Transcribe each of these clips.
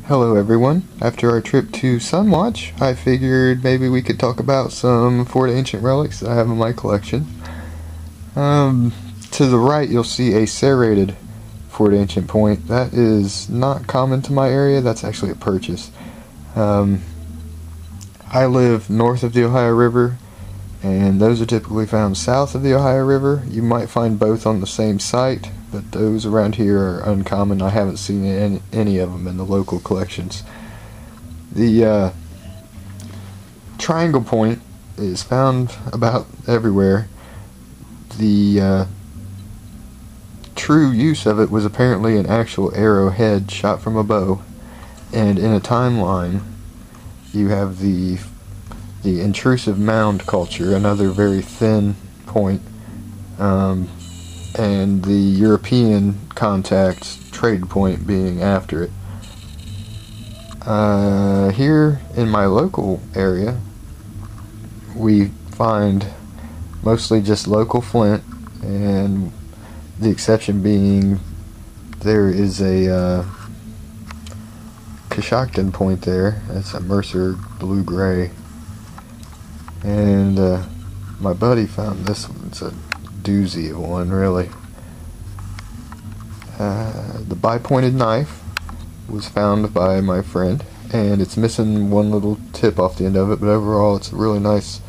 Hello everyone. After our trip to Sunwatch, I figured maybe we could talk about some Fort Ancient relics that I have in my collection. To the right you'll see a serrated Fort Ancient point. That is not common to my area. That's actually a purchase. I live north of the Ohio River, and those are typically found south of the Ohio River. You might find both on the same site, but those around here are uncommon. I haven't seen any of them in the local collections. The triangle point is found about everywhere. The true use of it was apparently an actual arrowhead shot from a bow, and in a timeline you have the intrusive mound culture, another very thin point, and the European contact trade point being after it. Here in my local area we find mostly just local flint, and the exception being there is a Coshocton point there. That's a Mercer blue-gray, and my buddy found this one. It's a doozy of one, really. The bi-pointed knife was found by my friend, and it's missing one little tip off the end of it, but overall it's really nice.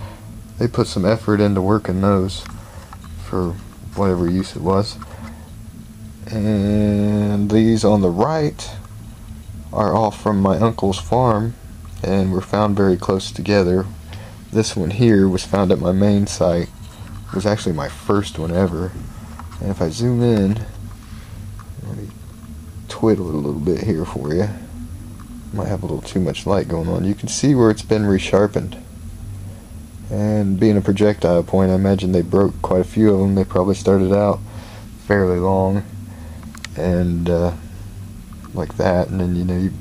They put some effort into working those for whatever use it was. And these on the right are all from my uncle's farm and were found very close together. This one here was found at my main site. It was actually my first one ever. And if I zoom in, let me twiddle it a little bit here for you. Might have a little too much light going on. You can see where it's been resharpened. And being a projectile point, I imagine they broke quite a few of them. They probably started out fairly long and like that, and then you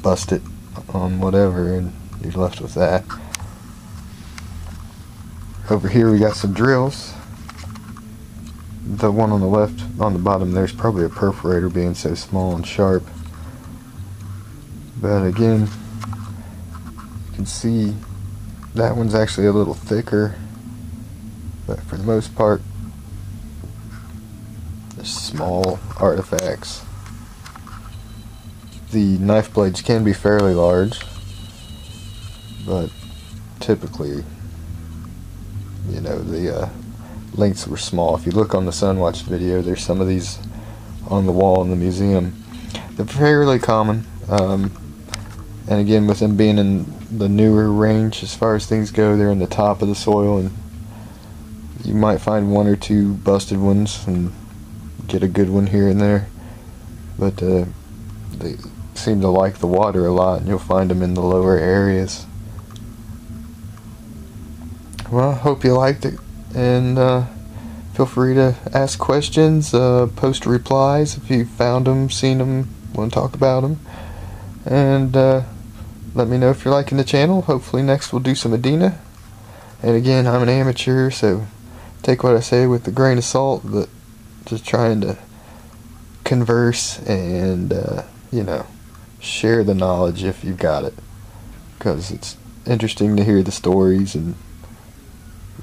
bust it on whatever and you're left with that. Over here we got some drills. The one on the left on the bottom there's probably a perforator, being so small and sharp, but again you can see that one's actually a little thicker, but for the most part they're small artifacts. The knife blades can be fairly large, but typically, you know, the lengths were small. If you look on the Sunwatch video, there's some of these on the wall in the museum. They're fairly common, and again, with them being in the newer range as far as things go, they're in the top of the soil, and you might find one or two busted ones and get a good one here and there, but they seem to like the water a lot, and you'll find them in the lower areas. Well, hope you liked it, and feel free to ask questions, post replies if you found them, seen them, want to talk about them, and let me know if you're liking the channel. Hopefully next we'll do some Adena. And again, I'm an amateur, so take what I say with a grain of salt, but just trying to converse and you know, share the knowledge if you've got it, because it's interesting to hear the stories and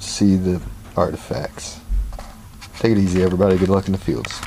see the artifacts. Take it easy, everybody. Good luck in the fields.